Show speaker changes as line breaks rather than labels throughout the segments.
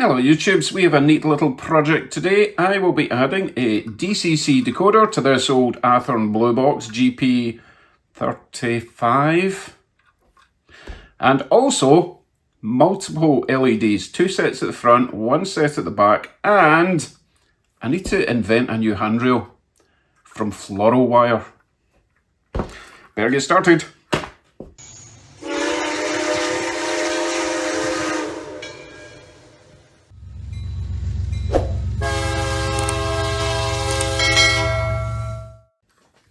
Hello YouTubes, we have a neat little project today. I will be adding a DCC decoder to this old Athearn blue box GP35 and also multiple LEDs, 2 sets at the front, 1 set at the back, and I need to invent a new handrail from fluoro wire. Better get started.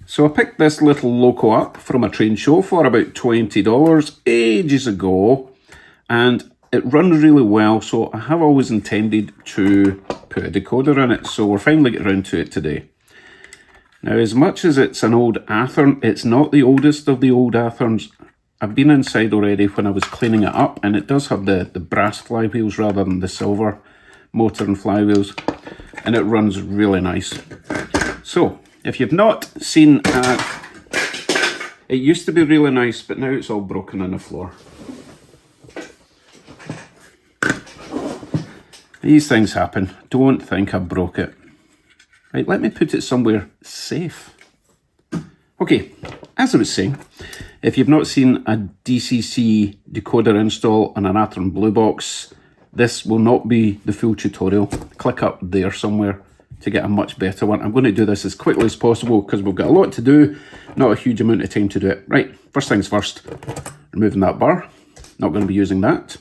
So I picked this little loco up from a train show for about $20 ages ago, and it runs really well, so I have always intended to put a decoder in it, so we're finally getting around to it today. Now, as much as it's an old Athearn, it's not the oldest of the old Athearns. I've been inside already when I was cleaning it up, and it does have the brass flywheels rather than the silver motor and flywheels, and it runs really nice. So, if you've not seen it used to be really nice, but now it's all broken on the floor. These things happen. Don't think I broke it. Right, let me put it somewhere safe. Okay, as I was saying, if you've not seen a DCC decoder install on an Athearn Blue Box, this will not be the full tutorial. Click up there somewhere to get a much better one. I'm going to do this as quickly as possible because we've got a lot to do, not a huge amount of time to do it. Right, first things first, removing that bar. Not going to be using that.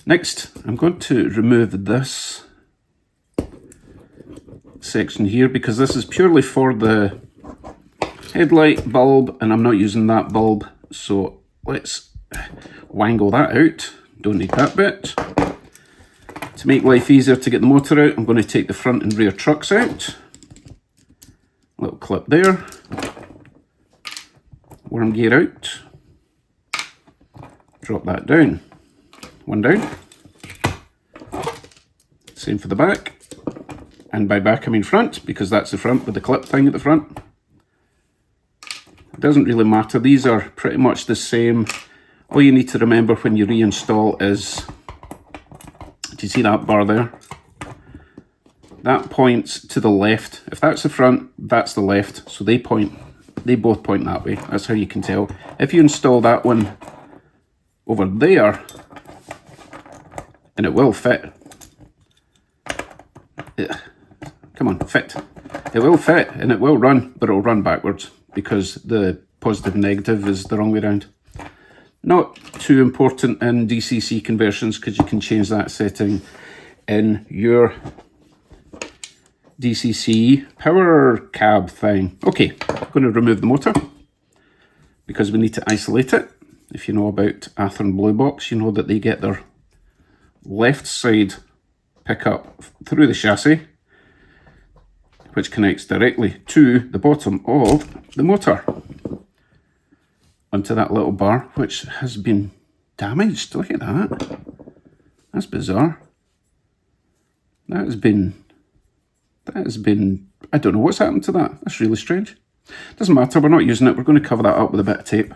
Next, I'm going to remove this section here because this is purely for the headlight bulb and I'm not using that bulb. So let's wangle that out. Don't need that bit. To make life easier to get the motor out, I'm going to take the front and rear trucks out. Little clip there. Worm gear out. Drop that down. One down. Same for the back. And by back I mean front, because that's the front with the clip thing at the front. It doesn't really matter. These are pretty much the same. All you need to remember when you reinstall is, do you see that bar there? That points to the left. If that's the front, that's the left. So they both point that way. That's how you can tell. If you install that one over there, and it will fit. Come on, fit. It will fit and it will run, but it'll run backwards because the positive negative is the wrong way around. Not too important in DCC conversions because you can change that setting in your DCC power cab thing. Okay, I'm going to remove the motor because we need to isolate it. If you know about Athearn Blue Box, you know that they get their left side pickup through the chassis, which connects directly to the bottom of the motor onto that little bar, which has been damaged. Look at that. That's bizarre. That has been, I don't know what's happened to that. That's really strange. Doesn't matter, we're not using it. We're going to cover that up with a bit of tape.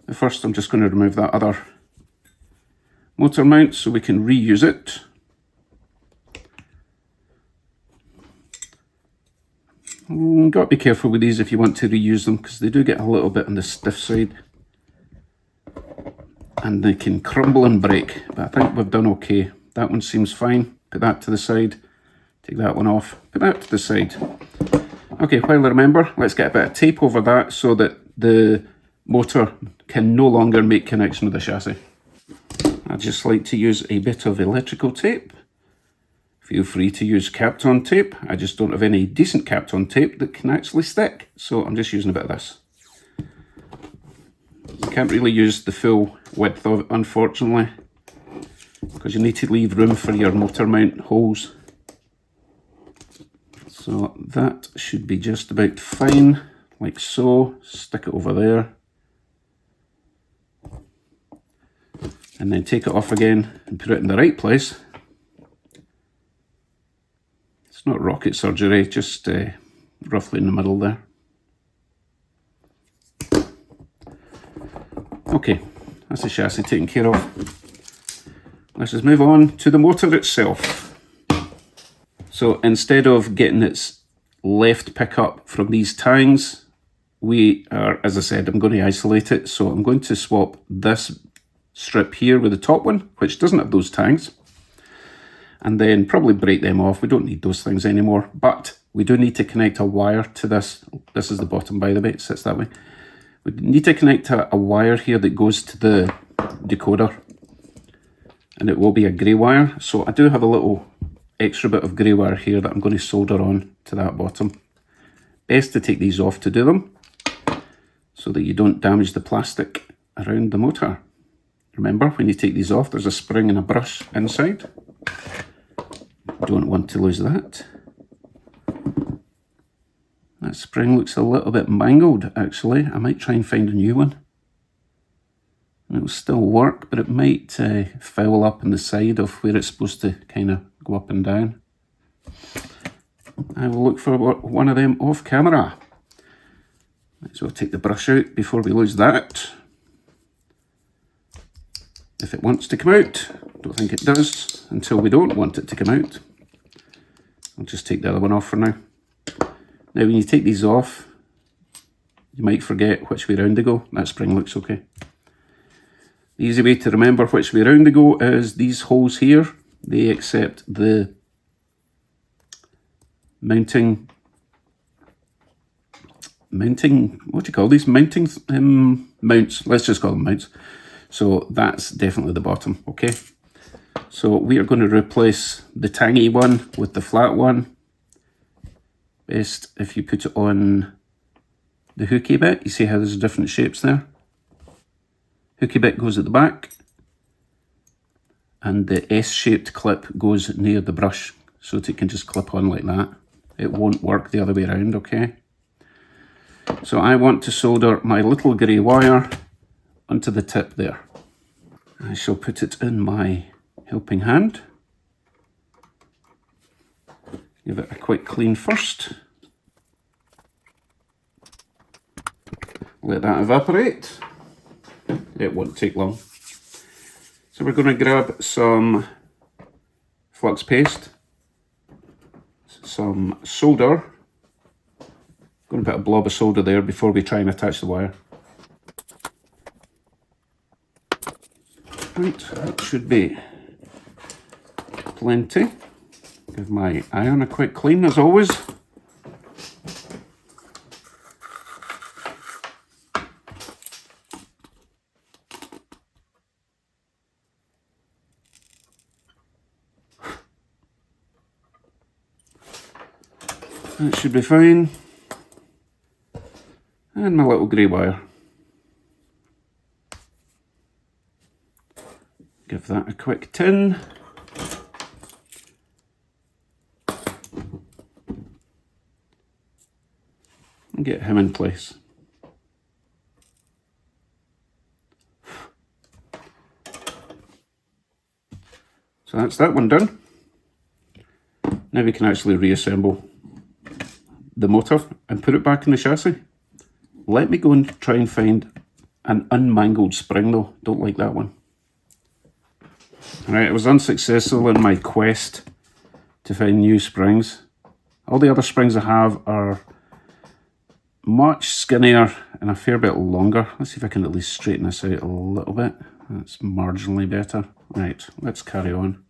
But first, I'm just going to remove that other motor mount so we can reuse it. Got to be careful with these if you want to reuse them because they do get a little bit on the stiff side and they can crumble and break, but I think we've done okay. That one seems fine. Put that to the side, take that one off, put that to the side. Okay, while I remember, let's get a bit of tape over that so that the motor can no longer make connection with the chassis. I just like to use a bit of electrical tape. Feel free to use Kapton tape. I just don't have any decent Kapton tape that can actually stick, so I'm just using a bit of this. You can't really use the full width of it, unfortunately, because you need to leave room for your motor mount holes. So that should be just about fine, like so. Stick it over there. And then take it off again and put it in the right place. It's not rocket surgery, just roughly in the middle there. Okay, that's the chassis taken care of. let's just move on to the motor itself. So instead of getting its left pickup from these tangs, we are, as I said, I'm going to isolate it. So I'm going to swap this strip here with the top one, which doesn't have those tangs, and then probably break them off. We don't need those things anymore, but we do need to connect a wire to this. This is the bottom, by the way, it sits that way. We need to connect a wire here that goes to the decoder, and it will be a grey wire. So I do have a little extra bit of grey wire here that I'm going to solder on to that bottom. Best to take these off to do them, so that you don't damage the plastic around the motor. Remember, when you take these off, there's a spring and a brush inside. Don't want to lose that. That spring looks a little bit mangled, actually. I might try and find a new one. And it'll still work, but it might foul up on the side of where it's supposed to kind of go up and down. I will look for one of them off camera. Might as well take the brush out before we lose that. If it wants to come out. Don't think it does until we don't want it to come out. I'll just take the other one off for now. Now when you take these off, you might forget which way round they go. That spring looks okay. The easy way to remember which way round they go is these holes here. They accept the mounting, what do you call these? Mounting mounts. Let's just call them mounts. So that's definitely the bottom, okay? So we are going to replace the tangy one with the flat one. Best if you put it on the hooky bit. You see how there's different shapes there? Hooky bit goes at the back, and the S-shaped clip goes near the brush, so that it can just clip on like that. It won't work the other way around, okay? So I want to solder my little grey wire onto the tip there. I shall put it in my helping hand. Give it a quick clean first. Let that evaporate. It won't take long. So we're going to grab some flux paste, some solder. I'm going to put a blob of solder there before we try and attach the wire. Right, that should be plenty. Give my iron a quick clean as always. That should be fine. And my little grey wire. Give that a quick tin. And get him in place. So that's that one done. Now we can actually reassemble the motor and put it back in the chassis. Let me go and try and find an unmangled spring though. Don't like that one. Alright, I was unsuccessful in my quest to find new springs. All the other springs I have are much skinnier and a fair bit longer. Let's see if I can at least straighten this out a little bit. That's marginally better. Right, let's carry on.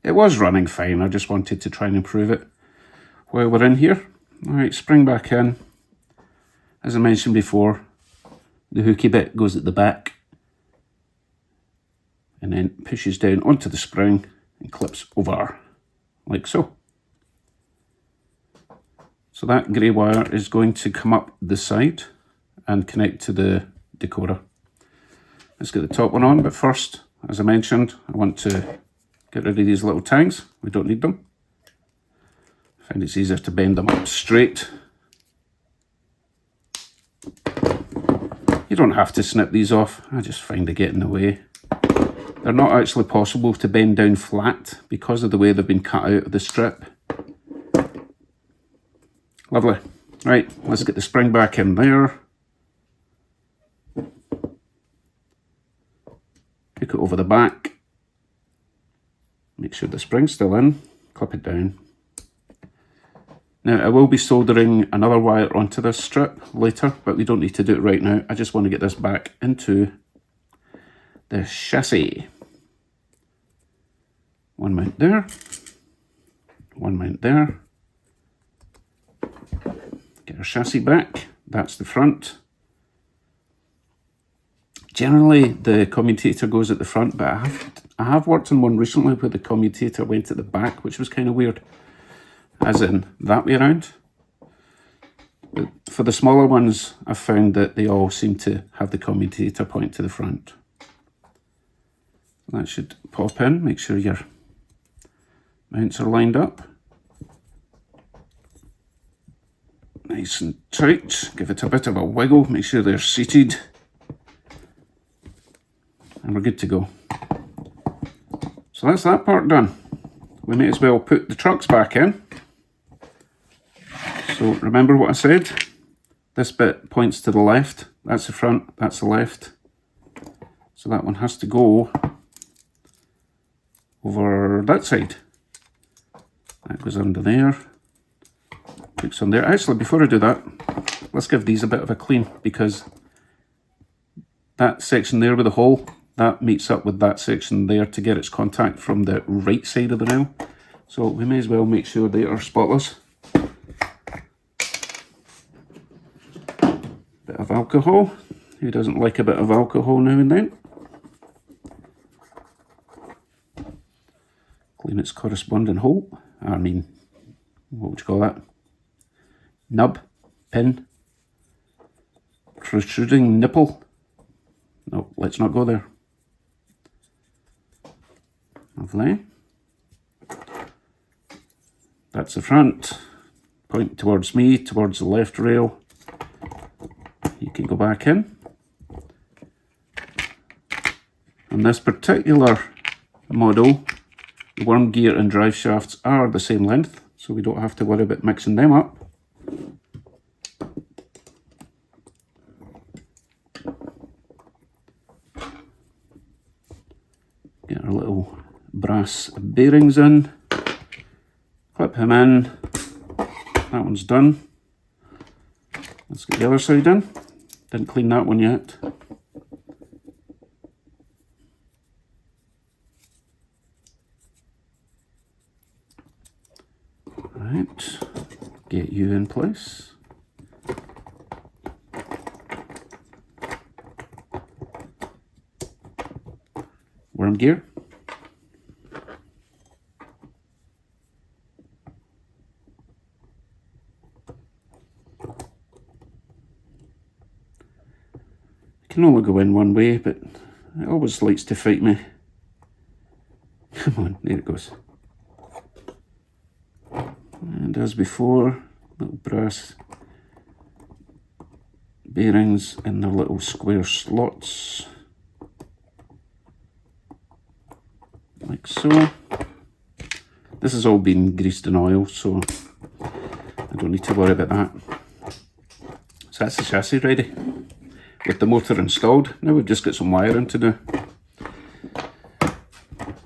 It was running fine, I just wanted to try and improve it while we're in here. Alright, spring back in. As I mentioned before, the hooky bit goes at the back and then pushes down onto the spring and clips over, like so. So that grey wire is going to come up the side and connect to the decoder. Let's get the top one on, but first, as I mentioned, I want to get rid of these little tangs. We don't need them. I find it's easier to bend them up straight. You don't have to snip these off, I just find they get in the way. They're not actually possible to bend down flat because of the way they've been cut out of the strip. Lovely. Right, let's get the spring back in there. Hook it over the back. Make sure the spring's still in, clip it down. Now I will be soldering another wire onto this strip later, but we don't need to do it right now. I just want to get this back into the chassis. One mount there, one mount there. Get our chassis back, that's the front. Generally the commutator goes at the front, but I have worked on one recently where the commutator went at the back, which was kind of weird, as in that way around. But for the smaller ones, I've found that they all seem to have the commutator point to the front. That should pop in, make sure your mounts are lined up. Nice and tight, give it a bit of a wiggle, make sure they're seated. And we're good to go. So that's that part done. We may as well put the trucks back in. So remember what I said? This bit points to the left, that's the front, that's the left. So that one has to go over that side. That goes under there, hooks on there. Actually, before I do that, let's give these a bit of a clean, because that section there with the hole, that meets up with that section there to get its contact from the right side of the nail. So we may as well make sure they are spotless. Bit of alcohol. Who doesn't like a bit of alcohol now and then? Clean its corresponding hole. I mean, what would you call that? Nub, pin, protruding nipple. No, let's not go there. Lovely. That's the front. Point towards me, towards the left rail. You can go back in. On this particular model, the worm gear and drive shafts are the same length, so we don't have to worry about mixing them up. Get our little brass bearings in, clip him in. That one's done. Let's get the other side in. Didn't clean that one yet. Right, get you in place. Worm gear. Can only go in one way, but it always likes to fight me. Come on, there it goes. And as before, little brass bearings in their little square slots, like so. This has all been greased in oil, so I don't need to worry about that. So that's the chassis ready, with the motor installed. Now we've just got some wiring to do.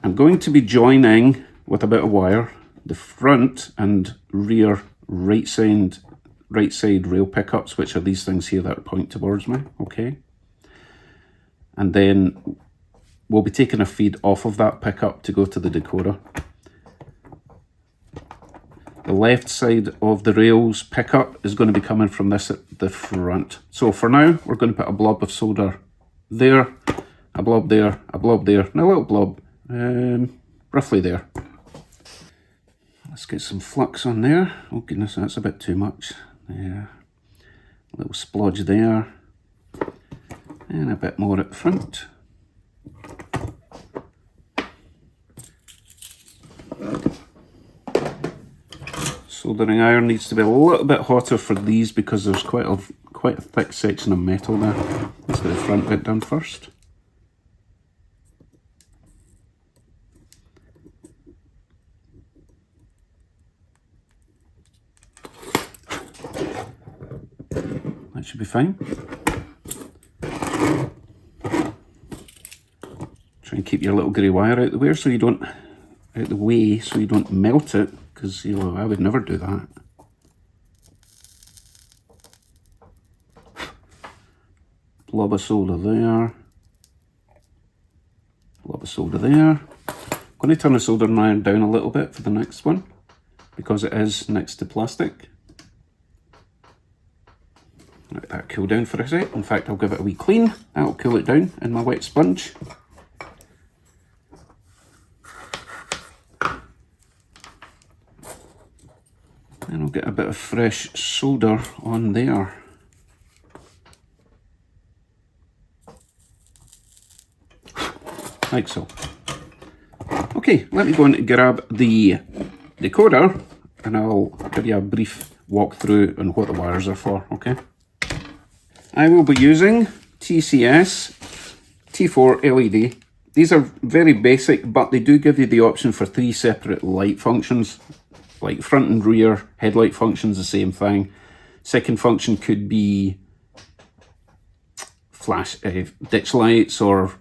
I'm going to be joining with a bit of wire the front and rear right side rail pickups, which are these things here that point towards me, okay? And then we'll be taking a feed off of that pickup to go to the decoder. The left side of the rails pickup is going to be coming from this at the front. So for now, we're going to put a blob of solder there, a blob there, a blob there, and a little blob roughly there. Let's get some flux on there. Oh goodness, that's a bit too much. There, a little splodge there, and a bit more at the front. Soldering iron needs to be a little bit hotter for these because there's quite a thick section of metal there. Let's get the front bit done first. That should be fine. Try and keep your little grey wire out the way so you don't out the way so you don't melt it, because you know I would never do that. Blob of solder there. Blob of solder there. I'm going to turn the soldering iron down a little bit for the next one, because it is next to plastic. Let that cool down for a sec. In fact, I'll give it a wee clean. That'll cool it down in my wet sponge. And I'll get a bit of fresh solder on there. Like so. Okay, let me go and grab the decoder and I'll give you a brief walkthrough on what the wires are for, okay? I will be using TCS T4 LED. These are very basic, but they do give you the option for 3 separate light functions, like front and rear headlight functions, the same thing. Second function could be flash ditch lights, or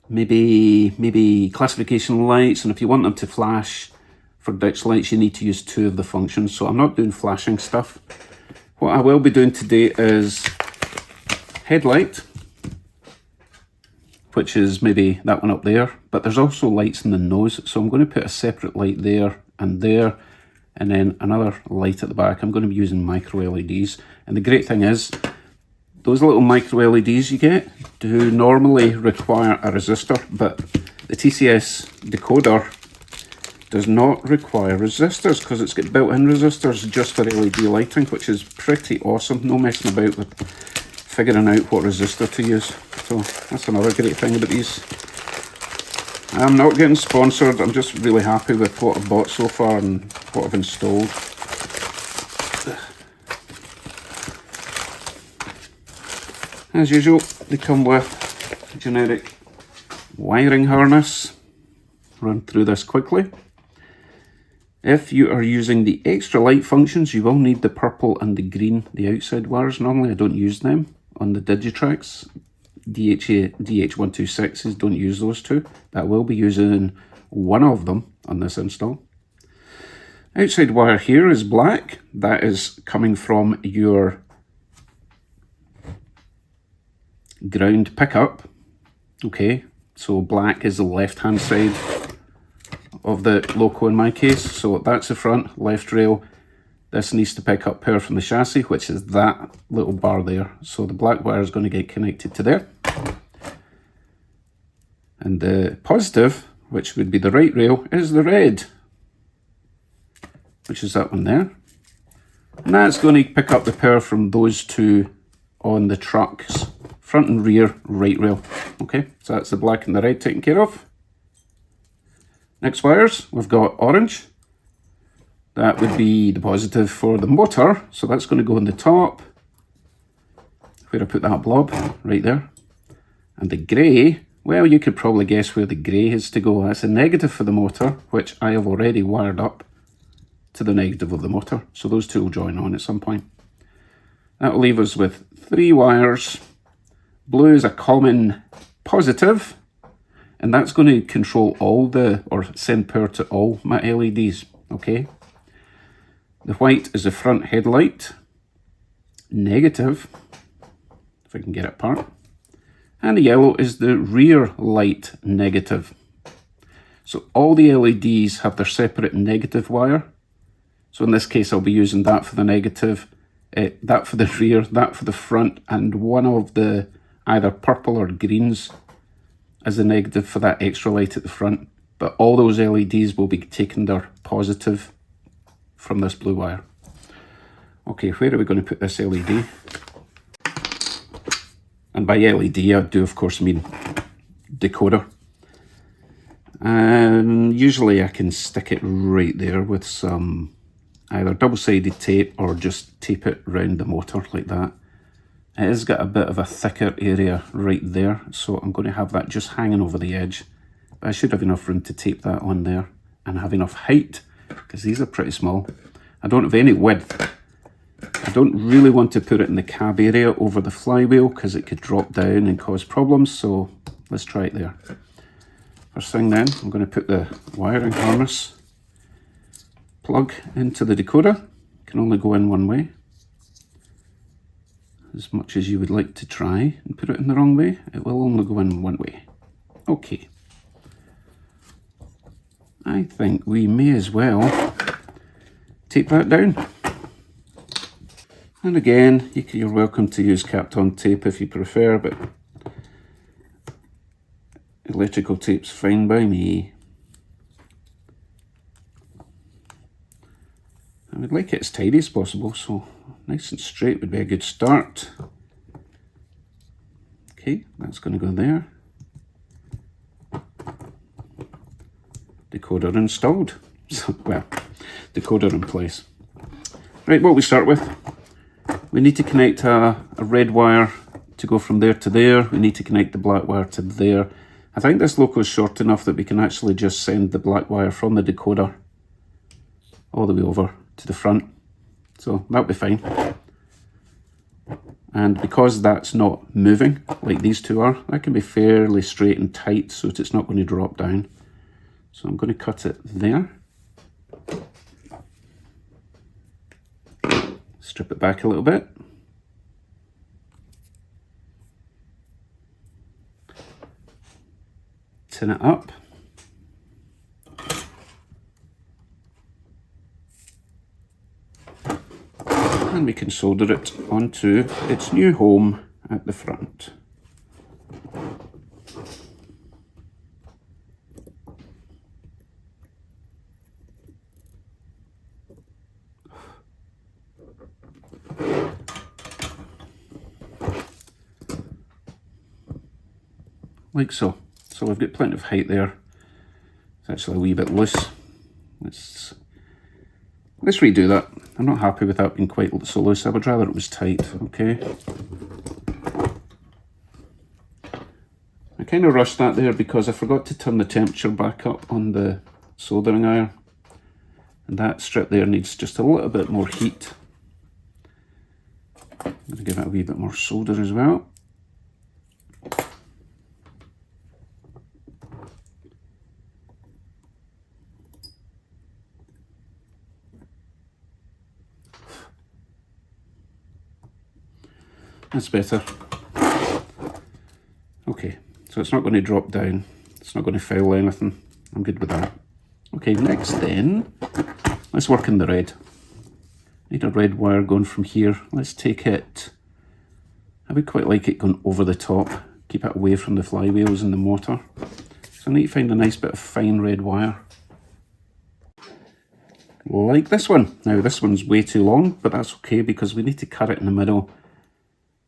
maybe classification lights, and if you want them to flash for ditch lights you need to use 2 of the functions. So I'm not doing flashing stuff. What I will be doing today is headlight, which is maybe that one up there, but there's also lights in the nose, so I'm going to put a separate light there, and then another light at the back. I'm going to be using micro LEDs, and the great thing is those little micro LEDs you get do normally require a resistor, but the TCS decoder does not require resistors because it's got built-in resistors just for LED lighting, which is pretty awesome. No messing about with figuring out what resistor to use. So that's another great thing about these. I'm not getting sponsored, I'm just really happy with what I've bought so far and what I've installed. As usual, they come with a generic wiring harness. Run through this quickly. If you are using the extra light functions, you will need the purple and the green, the outside wires. Normally I don't use them on the Digitrax. DH126s, don't use those 2. That will be using one of them on this install. Outside wire here is black. That is coming from your ground pickup. Okay, so black is the left hand side of the loco in my case, so that's the front, left rail. This needs to pick up power from the chassis, which is that little bar there. So the black wire is going to get connected to there. And the positive, which would be the right rail, is the red, which is that one there. And that's going to pick up the power from those 2 on the truck's front and rear right rail. Okay, so that's the black and the red taken care of. Next wires, we've got orange. That would be the positive for the motor, so that's going to go on the top, where I put that blob, right there. And the grey, well, you could probably guess where the grey is to go. That's a negative for the motor, which I have already wired up to the negative of the motor. So those 2 will join on at some point. That will leave us with 3 wires. Blue is a common positive, and that's going to control all or send power to all my LEDs, okay? The white is the front headlight, negative, if I can get it apart. And the yellow is the rear light, negative. So all the LEDs have their separate negative wire. So in this case, I'll be using that for the negative, that for the rear, that for the front, and one of the either purple or greens as the negative for that extra light at the front. But all those LEDs will be taking their positive from this blue wire. Okay, where are we going to put this LED? And by LED, I do of course mean decoder. Usually I can stick it right there with some either double-sided tape or just tape it around the motor like that. It has got a bit of a thicker area right there, so I'm going to have that just hanging over the edge. But I should have enough room to tape that on there and have enough height, because these are pretty small. I don't have any width. I don't really want to put it in the cab area over the flywheel because it could drop down and cause problems, so let's try it there. First thing then, I'm going to put the wiring harness plug into the decoder. It can only go in one way. As much as you would like to try and put it in the wrong way, it will only go in one way. Okay. I think we may as well tape that down. And again, you're welcome to use Kapton tape if you prefer, but electrical tape's fine by me. I would like it as tidy as possible, so nice and straight would be a good start. Okay, that's going to go there. Decoder installed. Well, decoder in place. Right, what we start with, we need to connect a red wire to go from there to there. We need to connect the black wire to there. I think this loco is short enough that we can actually just send the black wire from the decoder all the way over to the front. So that'll be fine. And because that's not moving like these two are, that can be fairly straight and tight so that it's not going to drop down. So I'm going to cut it there. Strip it back a little bit. Tin it up. And we can solder it onto its new home at the front. Like so. So we've got plenty of height there. It's actually a wee bit loose. Let's redo that. I'm not happy with that being quite so loose. I would rather it was tight, okay? I kind of rushed that there because I forgot to turn the temperature back up on the soldering iron. And that strip there needs just a little bit more heat. I'm going to give it a wee bit more solder as well. That's better. Okay, so it's not going to drop down. It's not going to foul anything. I'm good with that. Okay, next then, let's work in the red. Need a red wire going from here. Let's take it, I would quite like it going over the top. Keep it away from the flywheels and the motor. So I need to find a nice bit of fine red wire. Like this one. Now this one's way too long, but that's okay because we need to cut it in the middle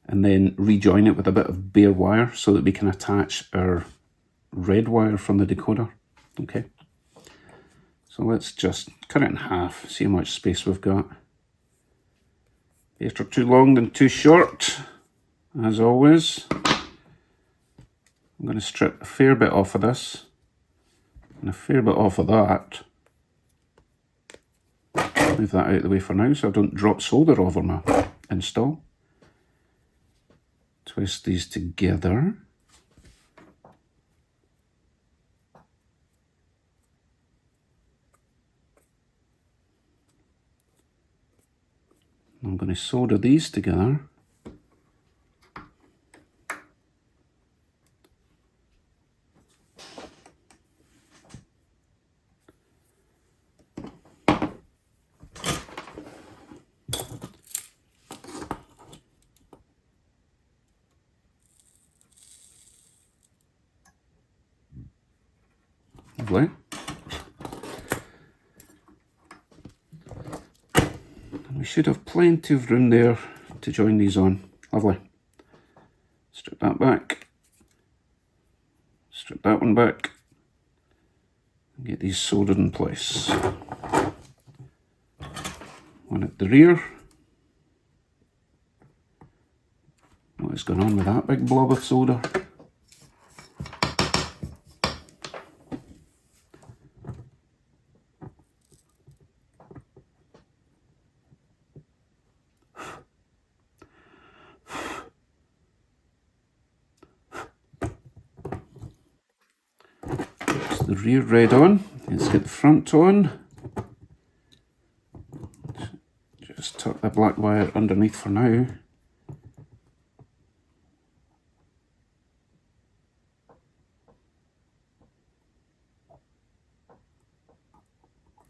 and then rejoin it with a bit of bare wire so that we can attach our red wire from the decoder. Okay, so let's just cut it in half, see how much space we've got. Better too long than too short, as always. I'm going to strip a fair bit off of this and a fair bit off of that. Move that out of the way for now so I don't drop solder over my install. Twist these together. I'm going to solder these together. Lovely. And we should have plenty of room there to join these on. Lovely. Strip that back. Strip that one back. And get these soldered in place. One at the rear. What is going on with that big blob of solder? the rear red on. Let's get the front on. Just tuck the black wire underneath for now.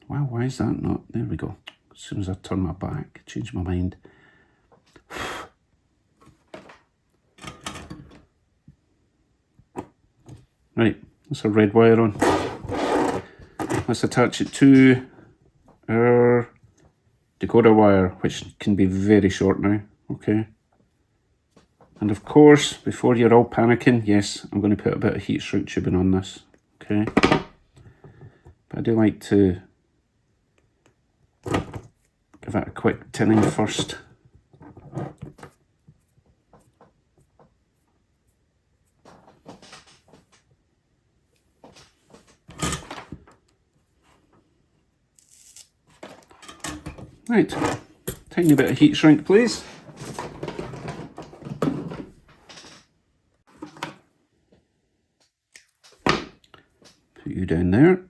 Wow, why is that not? There we go. As soon as I turn my back, change my mind. Right, that's a red wire on. Let's attach it to our decoder wire, which can be very short now, okay? And of course, before you're all panicking, yes, I'm going to put a bit of heat shrink tubing on this, okay? But I do like to give it a quick tinning first. Right, tiny bit of heat shrink, please. Put you down there.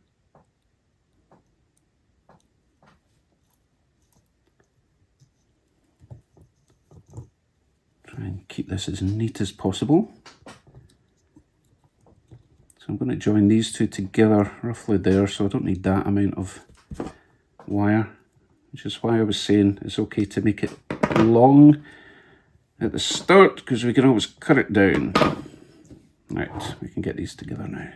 Try and keep this as neat as possible. So I'm going to join these two together roughly there, so I don't need that amount of wire. Which is why I was saying it's okay to make it long at the start, because we can always cut it down. Right, we can get these together now.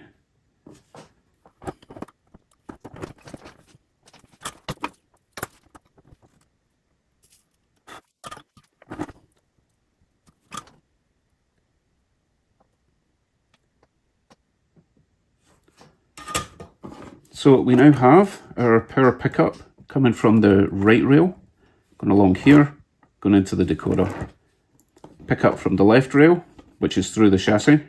So we now have our power pickup coming from the right rail, going along here, going into the decoder. Pickup from the left rail, which is through the chassis,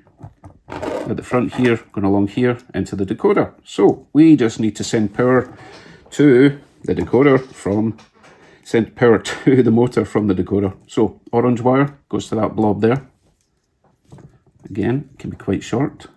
at the front here, going along here, into the decoder. So we just need to send power to the decoder send power to the motor from the decoder. So orange wire goes to that blob there. Again, it can be quite short.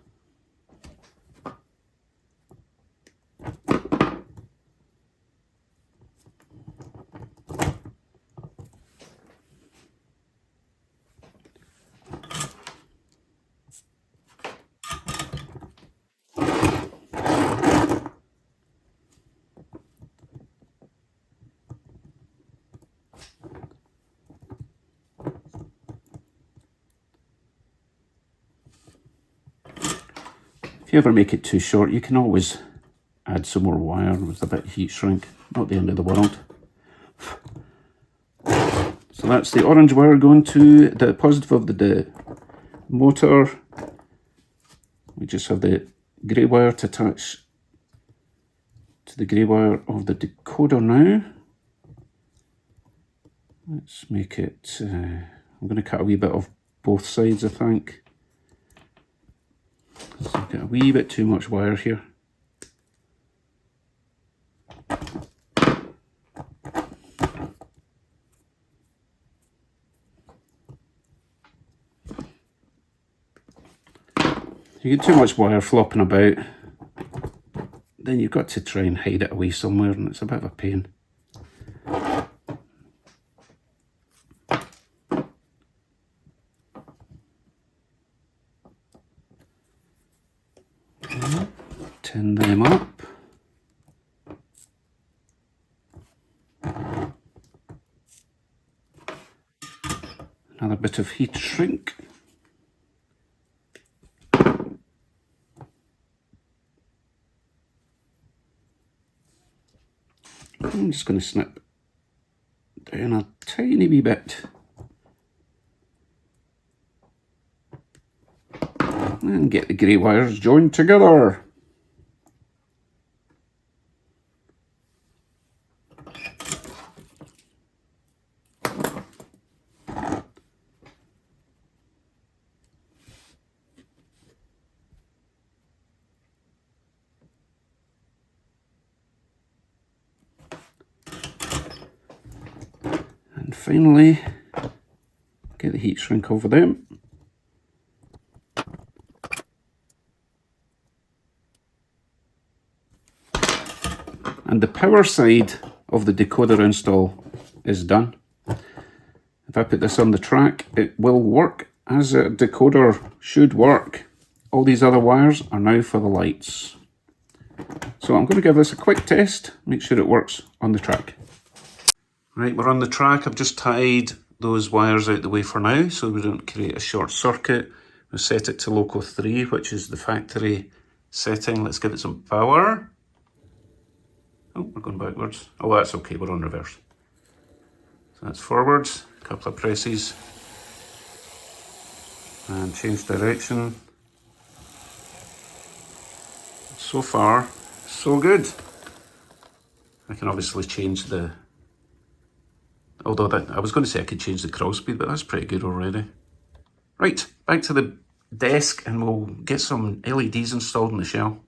If you ever make it too short, you can always add some more wire with a bit of heat shrink. Not the end of the world. So that's the orange wire going to the positive of the motor. We just have the grey wire to attach to the grey wire of the decoder now. Let's make it, I'm going to cut a wee bit off both sides, I think. So I've got a wee bit too much wire here. You get too much wire flopping about, then you've got to try and hide it away somewhere, and it's a bit of a pain. Tin them up. Another bit of heat shrink. I'm just going to snip down a tiny wee bit. And get the grey wires joined together. And finally, get the heat shrink over them. And the power side of the decoder install is done. If I put this on the track, it will work as a decoder should work. All these other wires are now for the lights. So I'm going to give this a quick test, make sure it works on the track. Right, we're on the track. I've just tied those wires out the way for now so we don't create a short circuit. We'll set it to loco 3, which is the factory setting. Let's give it some power. Oh, we're going backwards. Oh, that's okay, we're on reverse. So that's forwards, a couple of presses, and change direction. So far, so good. I can obviously change the, although that, I was going to say I could change the crawl speed, but that's pretty good already. Right, back to the desk and we'll get some LEDs installed in the shell.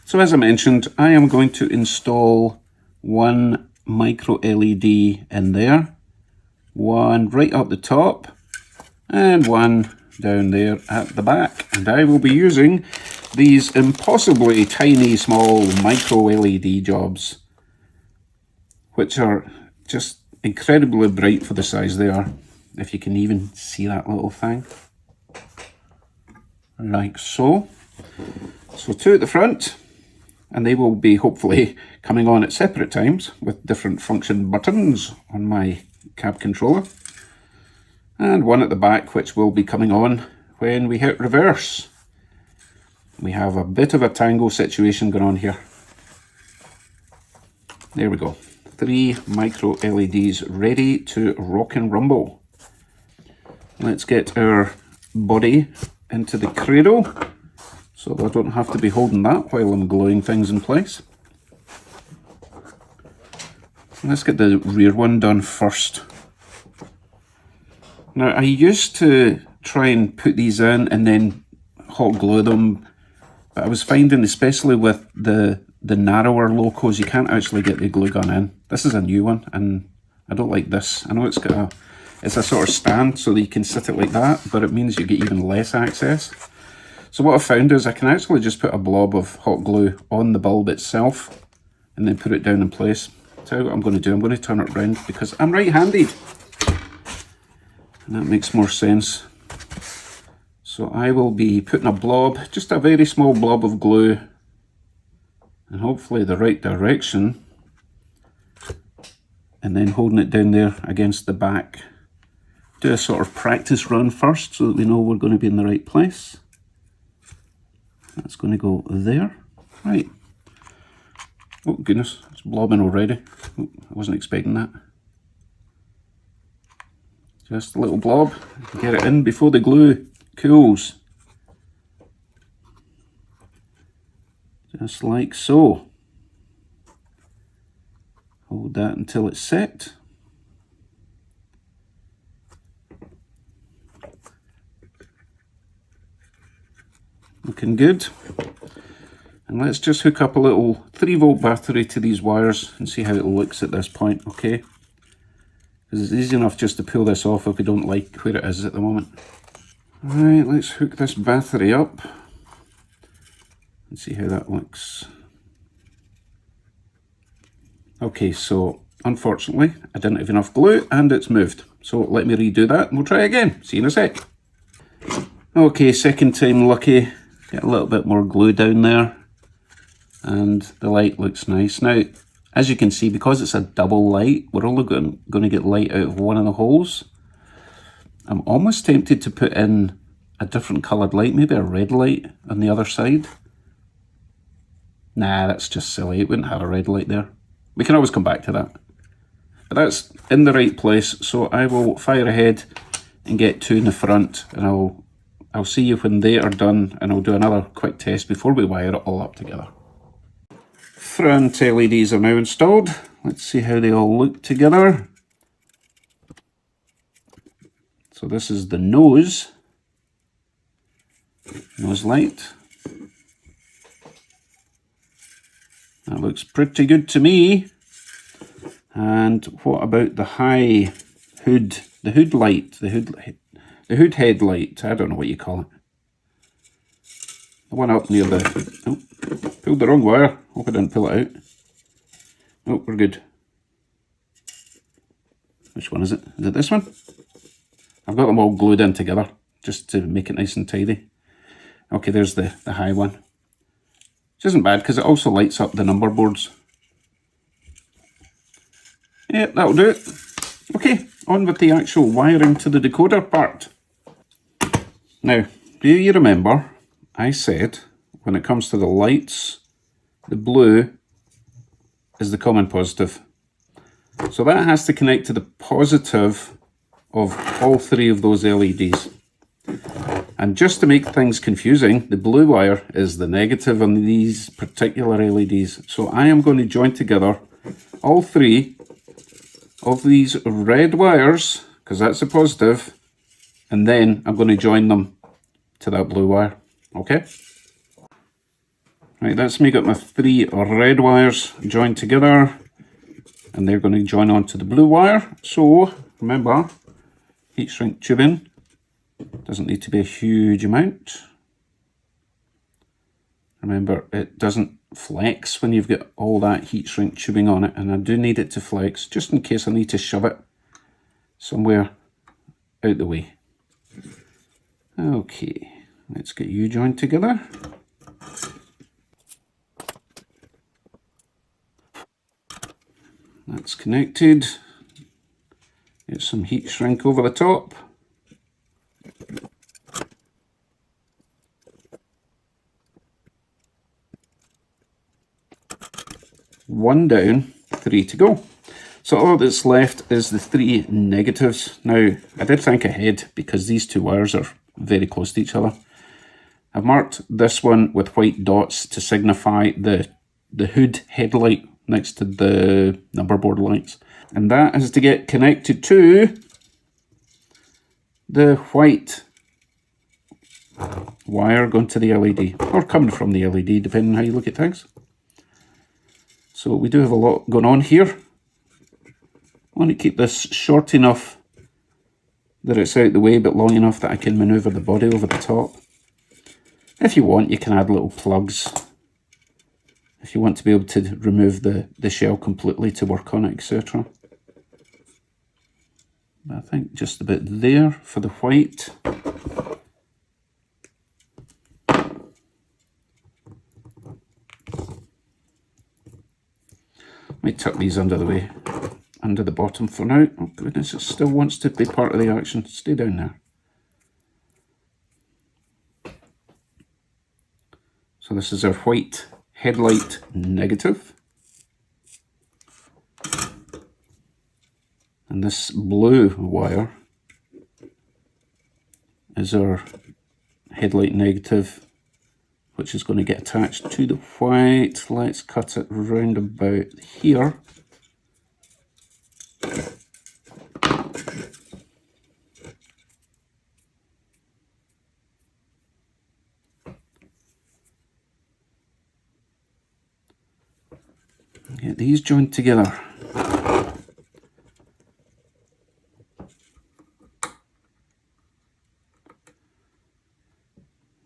So as I mentioned, I am going to install one micro LED in there, one right up the top, and one down there at the back. And I will be using these impossibly tiny small micro LED jobs, which are just incredibly bright for the size they are, if you can even see that little thing. Like so. So two at the front, and they will be hopefully coming on at separate times with different function buttons on my cab controller. And one at the back which will be coming on when we hit reverse. We have a bit of a tango situation going on here. There we go. 3 micro LEDs ready to rock and rumble. Let's get our body into the cradle so I don't have to be holding that while I'm gluing things in place. Let's get the rear one done first. Now I used to try and put these in and then hot glue them, but I was finding, especially with the narrower locos, you can't actually get the glue gun in. This is a new one and I don't like this. I know it's got it's a sort of stand so that you can sit it like that, but it means you get even less access. So what I found is I can actually just put a blob of hot glue on the bulb itself and then put it down in place. So what I'm going to do, I'm going to turn it around because I'm right-handed. And that makes more sense. So I will be putting a blob, just a very small blob of glue, and hopefully the right direction, and then holding it down there against the back. Do a sort of practice run first so that we know we're going to be in the right place. That's going to go there. Right. Oh goodness, it's blobbing already. Oh, I wasn't expecting that. Just a little blob. Get it in before the glue cools. Just like so. Hold that until it's set. Looking good. And let's just hook up a little 3-volt battery to these wires and see how it looks at this point, okay? Because it's easy enough just to pull this off if we don't like where it is at the moment. Right, let's hook this battery up and see how that looks. Okay, so unfortunately I didn't have enough glue and it's moved. So let me redo that and we'll try again. See you in a sec. Okay, second time lucky. Get a little bit more glue down there and the light looks nice. Now, as you can see, because it's a double light, we're only going to get light out of one of the holes. I'm almost tempted to put in a different coloured light, maybe a red light on the other side. Nah, that's just silly. It wouldn't have a red light there. We can always come back to that. But that's in the right place, so I will fire ahead and get 2 in the front, and I'll see you when they are done, and I'll do another quick test before we wire it all up together. Front LEDs are now installed. Let's see how they all look together. So this is the nose light. That looks pretty good to me. And what about the high hood, the hood light, the hood headlight? I don't know what you call it. The one up near the, oh, pulled the wrong wire. Hope I didn't pull it out. Oh, we're good. Which one is it? Is it this one? I've got them all glued in together just to make it nice and tidy. Okay, there's the high one. Which isn't bad because it also lights up the number boards. Yeah, that'll do it. Okay, on with the actual wiring to the decoder part. Now, do you remember I said when it comes to the lights, the blue is the common positive. So that has to connect to the positive of all three of those LEDs. And just to make things confusing, the blue wire is the negative on these particular LEDs. So I am going to join together all three of these red wires, because that's a positive, and then I'm going to join them to that blue wire. Okay? Right, that's me got my three red wires joined together, and they're going to join onto the blue wire. So remember, heat shrink tubing doesn't need to be a huge amount. Remember, it doesn't flex when you've got all that heat shrink tubing on it, and I do need it to flex just in case I need to shove it somewhere out the way. Okay, let's get you joined together. That's connected. Get some heat shrink over the top. One down, three to go. So all that's left is the three negatives. Now, I did think ahead because these two wires are very close to each other. I've marked this one with white dots to signify the hood headlight next to the number board lights. And that is to get connected to the white wire going to the LED, or coming from the LED, depending on how you look at things. So we do have a lot going on here. I want to keep this short enough that it's out the way, but long enough that I can manoeuvre the body over the top. If you want, you can add little plugs. If you want to be able to remove the shell completely to work on it, etc. I think just about there for the white. Might tuck these under the way, under the bottom for now. Oh goodness, it still wants to be part of the action. Stay down there. So this is our white headlight negative. And this blue wire is our headlight negative, which is going to get attached to the white. Let's cut it round about here. Get these joined together.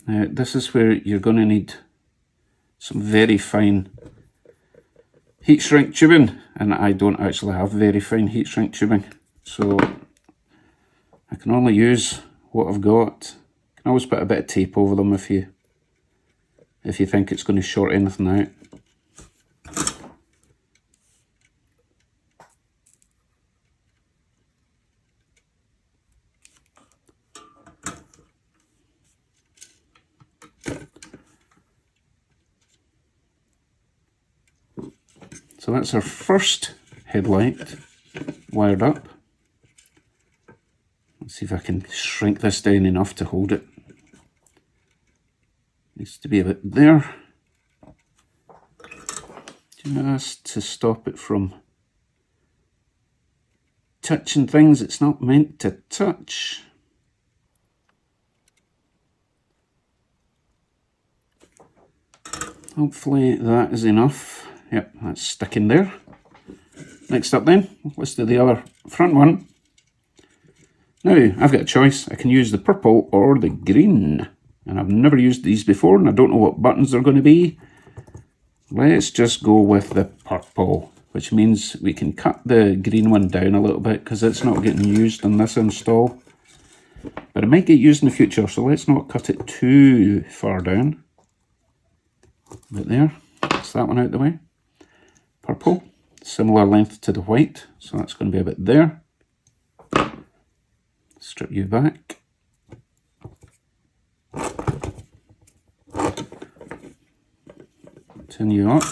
Now, this is where you're going to need some very fine heat shrink tubing, and I don't actually have very fine heat shrink tubing, so I can only use what I've got. You can always put a bit of tape over them if you think it's going to short anything out. So that's our first headlight wired up. Let's see if I can shrink this down enough to hold it. Needs to be about there. Just to stop it from touching things it's not meant to touch. Hopefully that is enough. Yep, that's sticking there. Next up then, let's do the other front one. Now, I've got a choice. I can use the purple or the green. And I've never used these before, and I don't know what buttons they're going to be. Let's just go with the purple. which means we can cut the green one down a little bit because it's not getting used in this install. But it might get used in the future, so let's not cut it too far down. Right there, that's that one out the way. Purple, similar length to the white, so that's going to be about there. Strip you back. Tin you up.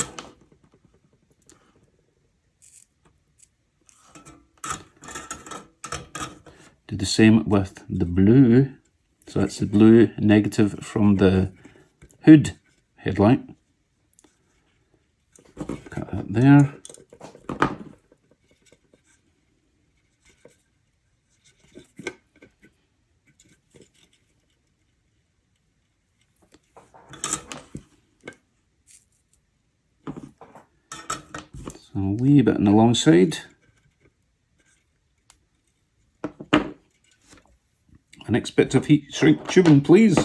Do the same with the blue. So that's the blue negative from the hood headlight. Cut that there. So a wee bit on the long side. Next bit of heat shrink tubing, please.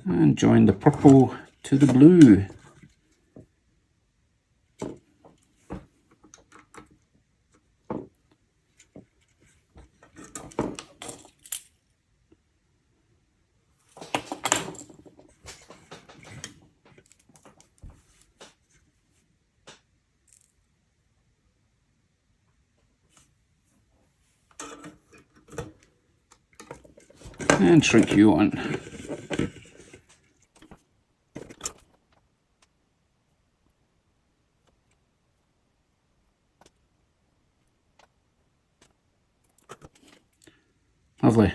And join the purple to the blue. And shrink you on. Lovely.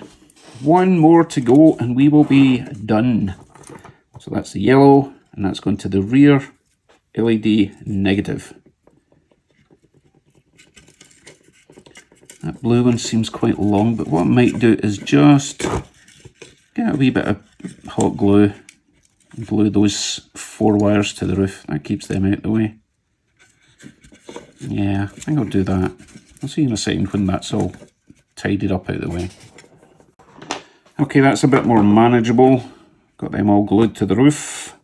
One more to go and we will be done. So that's the yellow and that's going to the rear LED negative. That blue one seems quite long, but what I might do is just get a wee bit of hot glue and glue those 4 wires to the roof. That keeps them out of the way. Yeah, I think I'll do that. I'll see you in a second when that's all tidied up out of the way. Okay, that's a bit more manageable. Got them all glued to the roof.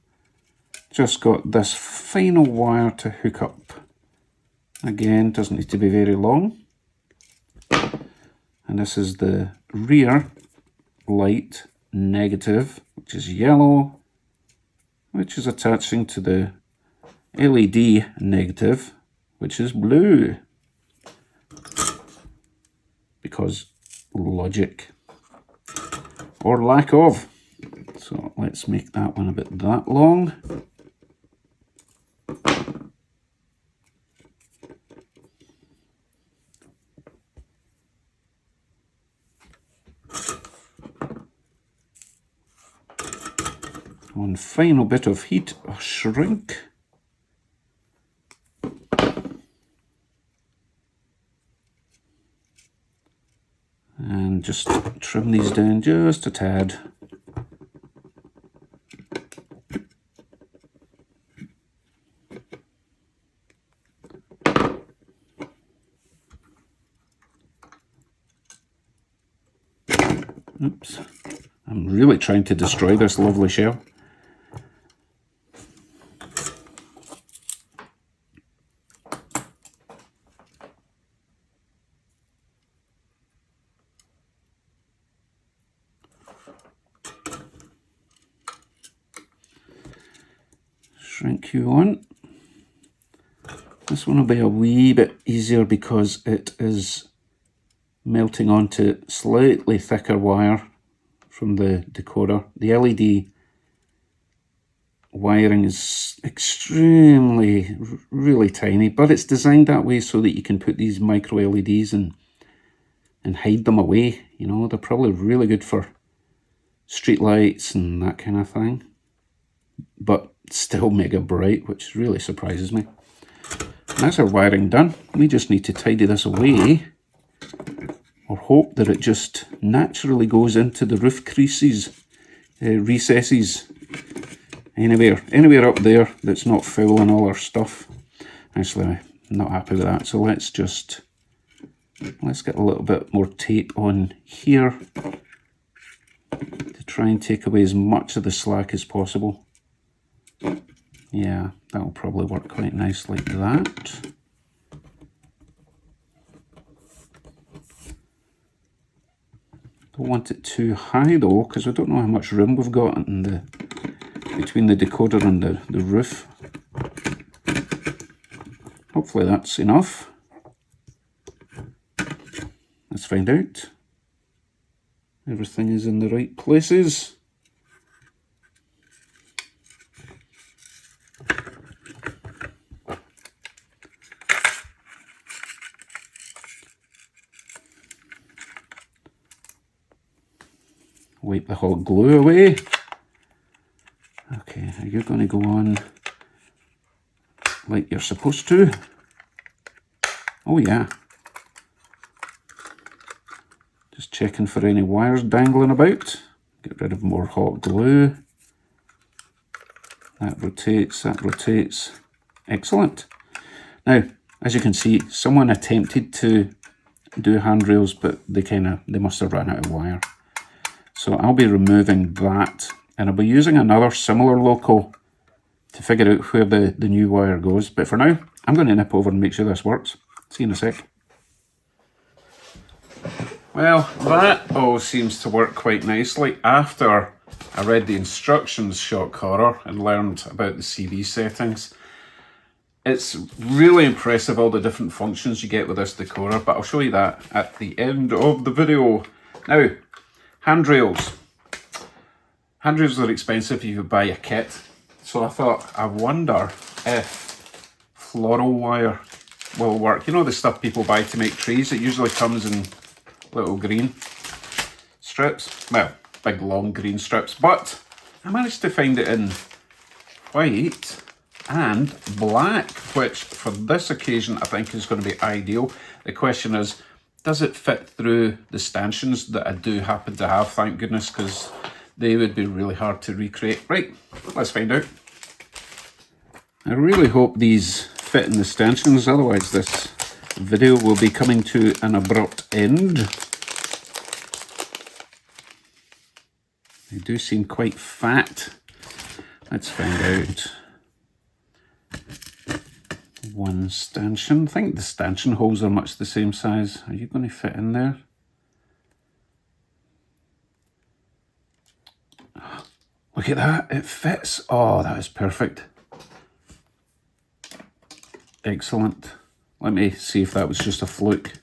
Just got this final wire to hook up. Again, doesn't need to be very long. And this is the rear light negative, which is yellow, which is attaching to the LED negative, which is blue. Because logic. Or lack of. So let's make that one a bit that long. One final bit of heat or shrink. And just trim these down just a tad. Oops, I'm really trying to destroy this lovely shell. Shrink you on. This one will be a wee bit easier because it is melting onto slightly thicker wire from the decoder. The LED wiring is extremely, really tiny, but it's designed that way so that you can put these micro LEDs and hide them away. You know, they're probably really good for street lights and that kind of thing, but still mega bright, which really surprises me. And that's our wiring done. We just need to tidy this away, or hope that it just naturally goes into the roof creases, recesses, anywhere up there that's not fouling all our stuff. Actually, not happy with that. So let's get a little bit more tape on here to try and take away as much of the slack as possible. Yeah, that'll probably work quite nice like that. Don't want it too high though, because I don't know how much room we've got in between the decoder and the roof. Hopefully that's enough. Let's find out. Everything is in the right places. Wipe the hot glue away. Okay, are you going to go on like you're supposed to? Oh yeah. Just checking for any wires dangling about. Get rid of more hot glue. That rotates, that rotates. Excellent. Now, as you can see, someone attempted to do handrails, but they must have run out of wire. So I'll be removing that, and I'll be using another similar loco to figure out where the new wire goes. But for now, I'm going to nip over and make sure this works. See you in a sec. Well, that all seems to work quite nicely. After I read the instructions, shock horror, and learned about the CV settings, it's really impressive all the different functions you get with this decoder, but I'll show you that at the end of the video. Now, handrails. Handrails are expensive if you buy a kit. So I thought, I wonder if floral wire will work. You know the stuff people buy to make trees? It usually comes in little green strips. Well, big long green strips. But I managed to find it in white and black, which for this occasion I think is going to be ideal. The question is, does it fit through the stanchions that I do happen to have, thank goodness, because they would be really hard to recreate. Right, let's find out. I really hope these fit in the stanchions, otherwise this video will be coming to an abrupt end. They do seem quite fat. Let's find out. One stanchion. I think the stanchion holes are much the same size. Are you going to fit in there? Look at that, it fits. Oh, that is perfect. Excellent. Let me see if that was just a fluke.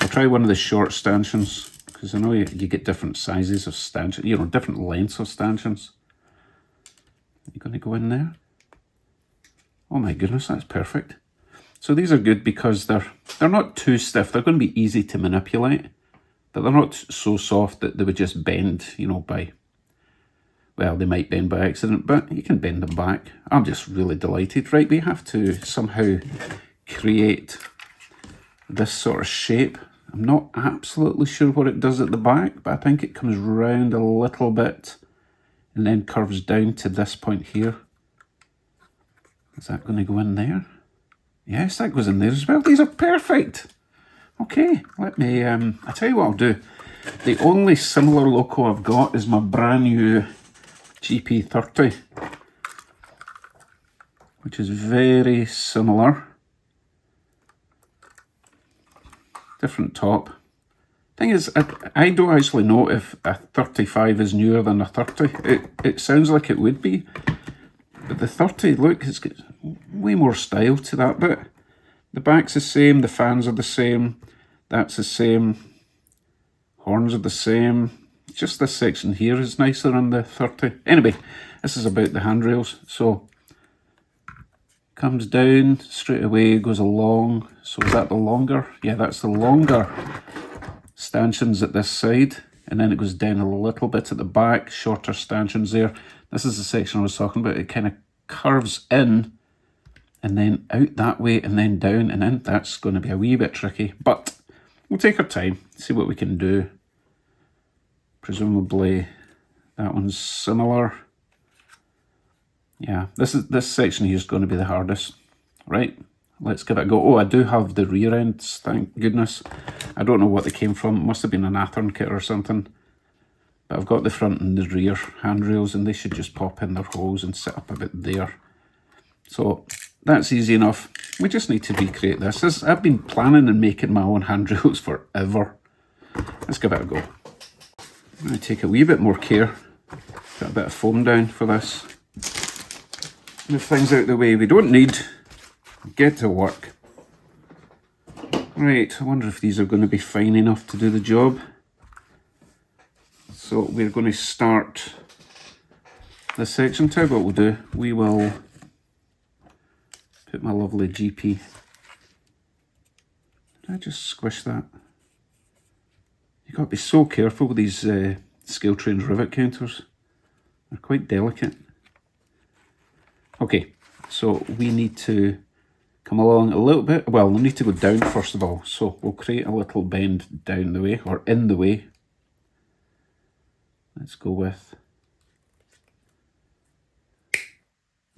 I'll try one of the short stanchions, because I know you get different sizes of stanchions, you know, different lengths of stanchions. Are you going to go in there? Oh my goodness, that's perfect. So these are good because they're not too stiff. They're going to be easy to manipulate, but they're not so soft that they would just bend, you know, well, they might bend by accident, but you can bend them back. I'm just really delighted. Right, we have to somehow create this sort of shape. I'm not absolutely sure what it does at the back, but I think it comes round a little bit and then curves down to this point here. Is that going to go in there? Yes, that goes in there as well. These are perfect. Okay, let me, I'll tell you what I'll do. The only similar loco I've got is my brand new GP30, which is very similar. Different top. Thing is, I don't actually know if a 35 is newer than a 30. It sounds like it would be. But the 30, look, it's got way more style to that bit. The back's the same, the fans are the same, that's the same, horns are the same. Just this section here is nicer than the 30. Anyway, this is about the handrails. So, comes down, straight away, goes along. So is that the longer? Yeah, that's the longer stanchions at this side. And then it goes down a little bit at the back, shorter stanchions there. This is the section I was talking about. It kind of curves in and then out that way and then down and in. That's going to be a wee bit tricky, but we'll take our time, see what we can do. Presumably that one's similar. Yeah, this section here is going to be the hardest. Right, let's give it a go. Oh, I do have the rear ends, thank goodness. I don't know what they came from. It must have been an Athearn kit or something. But I've got the front and the rear handrails, and they should just pop in their holes and sit up a bit there. So that's easy enough. We just need to recreate this. I've been planning and making my own handrails forever. Let's give it a go. I'm going to take a wee bit more care. Put a bit of foam down for this. Move things out of the way we don't need. Get to work. Right, I wonder if these are going to be fine enough to do the job. So we're going to start this section. Tell you what we'll do. We will put my lovely GP. Did I just squish that? You've got to be so careful with these scale trained rivet counters. They're quite delicate. Okay, so we need to come along a little bit. Well, we need to go down first of all. So we'll create a little bend down the way, or in the way. Let's go with...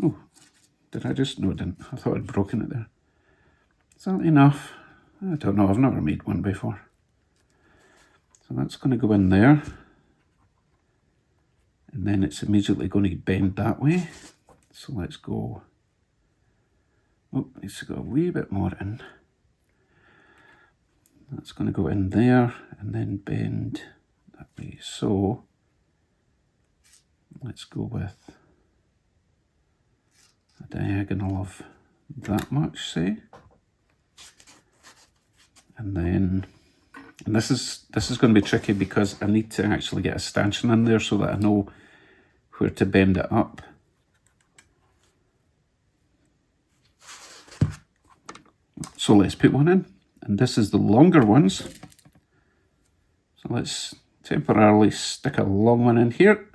Oh, did I just... No, I didn't. I thought I'd broken it there. Is that enough? I don't know. I've never made one before. So that's going to go in there. And then it's immediately going to bend that way. So let's go... Oh, needs to go a wee bit more in. That's going to go in there and then bend that way. So let's go with a diagonal of that much, say. And then, and this is going to be tricky because I need to actually get a stanchion in there so that I know where to bend it up. So let's put one in, and this is the longer ones. So let's temporarily stick a long one in here.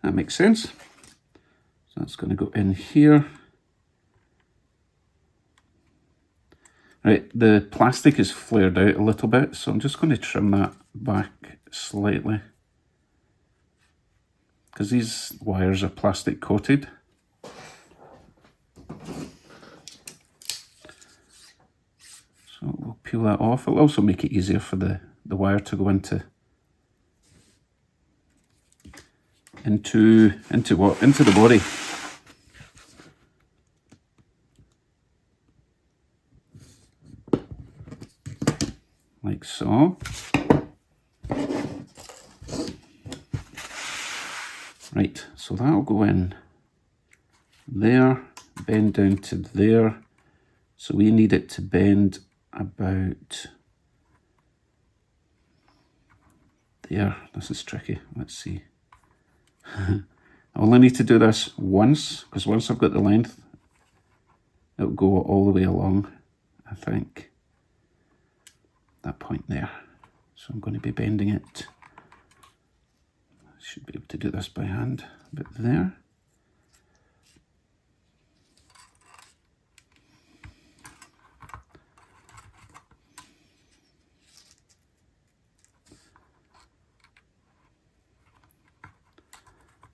That makes sense. So that's going to go in here. Right, the plastic is flared out a little bit, so I'm just going to trim that back slightly. Because these wires are plastic coated. So we'll peel that off. It'll also make it easier for the wire to go into what? Into the body. Like so. Right, so that'll go in there, bend down to there. So we need it to bend about there. This is tricky. Let's see. I only need to do this once, because once I've got the length, it'll go all the way along, I think. That point there. So I'm going to be bending it. I should be able to do this by hand, but there.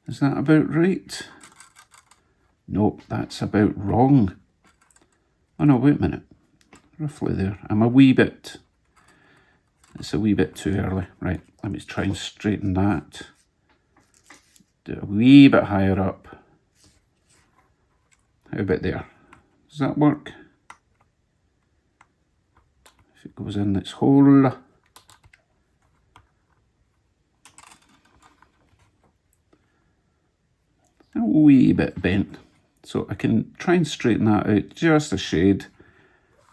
Is that about right? Nope, that's about wrong. Oh no, wait a minute. Roughly there. I'm a wee bit... It's a wee bit too early. Right, let me try and straighten that. Do it a wee bit higher up. How about there? Does that work? If it goes in its hole. A wee bit bent. So I can try and straighten that out just a shade.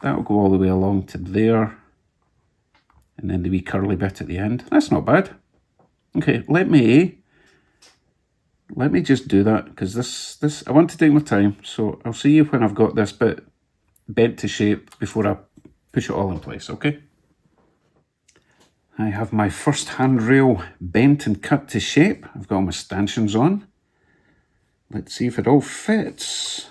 That'll go all the way along to there. And then the wee curly bit at the end. That's not bad. Okay, let me just do that, because this I want to take my time. So I'll see you when I've got this bit bent to shape before I push it all in place, okay? I have my first handrail bent and cut to shape. I've got all my stanchions on. Let's see if it all fits.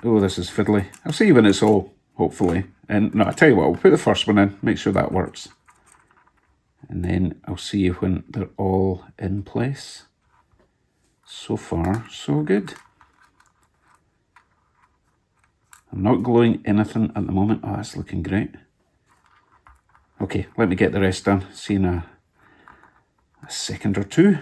Oh, this is fiddly. I'll see you when it's all, hopefully, in. No, I tell you what, I'll put the first one in, make sure that works. And then I'll see you when they're all in place. So far, so good. I'm not gluing anything at the moment. Oh, that's looking great. Okay, let me get the rest done. See you in a second or two.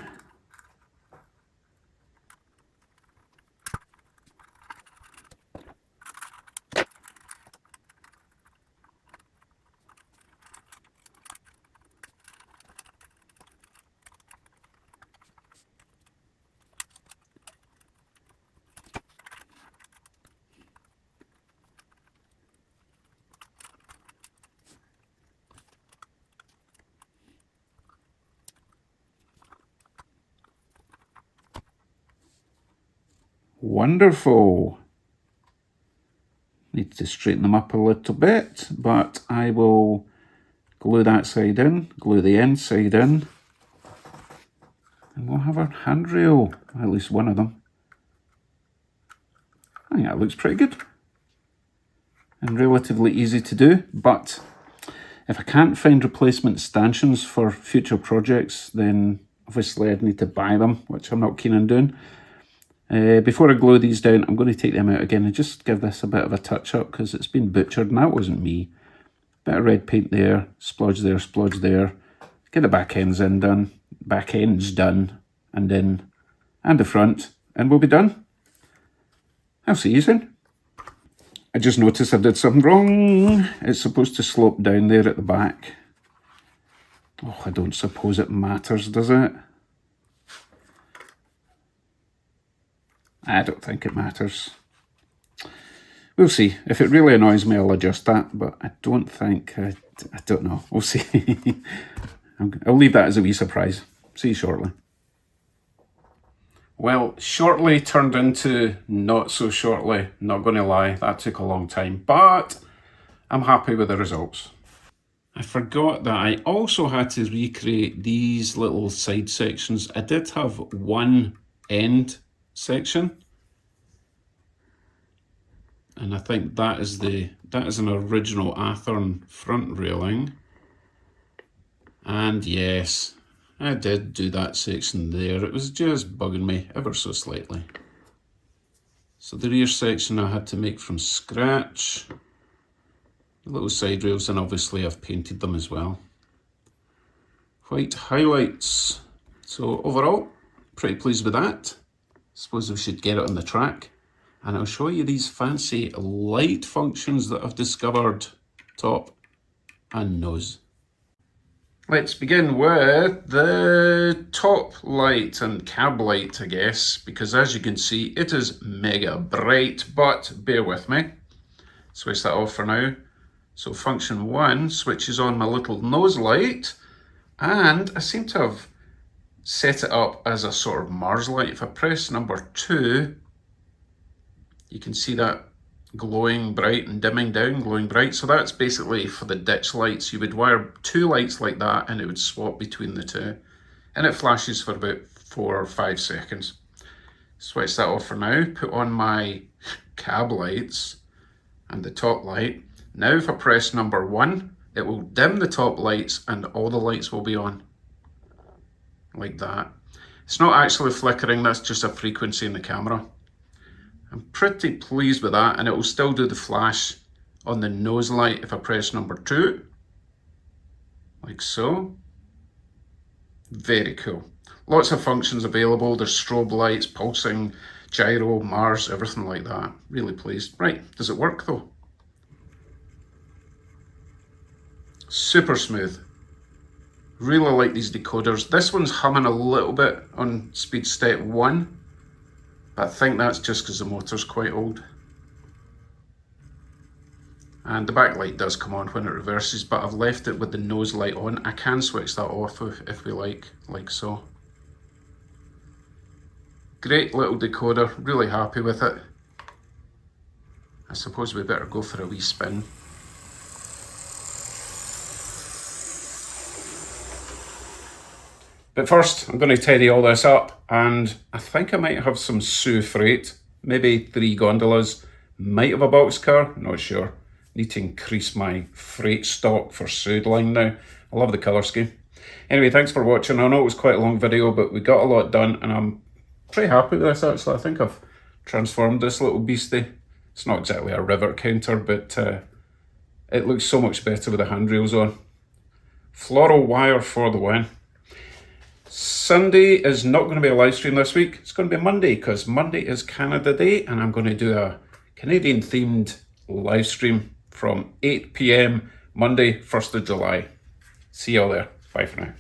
Wonderful. Need to straighten them up a little bit, but I will glue that side in, glue the inside in, and we'll have our handrail, at least one of them. I think that looks pretty good and relatively easy to do, but if I can't find replacement stanchions for future projects, then obviously I'd need to buy them, which I'm not keen on doing. Before I glue these down, I'm going to take them out again and just give this a bit of a touch up because it's been butchered and that wasn't me. Bit of red paint there, splodge there, splodge there. Get the back ends done, and in, and the front, and we'll be done. I'll see you soon. I just noticed I did something wrong. It's supposed to slope down there at the back. Oh, I don't suppose it matters, does it? I don't think it matters. We'll see. If it really annoys me, I'll adjust that, but I don't think, I don't know. We'll see. I'll leave that as a wee surprise. See you shortly. Well, shortly turned into not so shortly, not going to lie. That took a long time, but I'm happy with the results. I forgot that I also had to recreate these little side sections. I did have one end section, and I think that is an original Athearn front railing. And yes, I did do that section there. It was just bugging me ever so slightly. So the rear section I had to make from scratch. The little side rails, and obviously I've painted them as well. White highlights. So overall, pretty pleased with that. Suppose we should get it on the track, and I'll show you these fancy light functions that I've discovered, top and nose. Let's begin with the top light and cab light, I guess, because as you can see, it is mega bright, but bear with me. Switch that off for now. So function 1 switches on my little nose light, and I seem to have set it up as a sort of Mars light. If I press number 2, you can see that glowing bright and dimming down, glowing bright. So that's basically for the ditch lights. You would wire 2 lights like that and it would swap between the 2. And it flashes for about 4 or 5 seconds. Switch that off for now, put on my cab lights and the top light. Now if I press number 1, it will dim the top lights and all the lights will be on. Like that. It's not actually flickering, that's just a frequency in the camera. I'm pretty pleased with that, and it will still do the flash on the nose light if I press number 2. Like so. Very cool. Lots of functions available. There's strobe lights, pulsing, gyro, Mars, everything like that. Really pleased. Right, does it work though? Super smooth. Really like these decoders. This one's humming a little bit on speed step 1, but I think that's just because the motor's quite old. And the backlight does come on when it reverses, but I've left it with the nose light on. I can switch that off if we like so. Great little decoder, really happy with it. I suppose we better go for a wee spin. But first, I'm going to tidy all this up, and I think I might have some SOO freight, maybe 3 gondolas, might have a boxcar, not sure. Need to increase my freight stock for Soldering now. I love the colour scheme. Anyway, thanks for watching. I know it was quite a long video, but we got a lot done, and I'm pretty happy with this actually. I think I've transformed this little beastie. It's not exactly a rivet counter, but it looks so much better with the handrails on. Floral wire for the win. Sunday is not going to be a live stream this week. It's going to be Monday, because Monday is Canada Day, and I'm going to do a Canadian themed live stream from 8 PM Monday, 1st of July. See y'all there. Bye for now.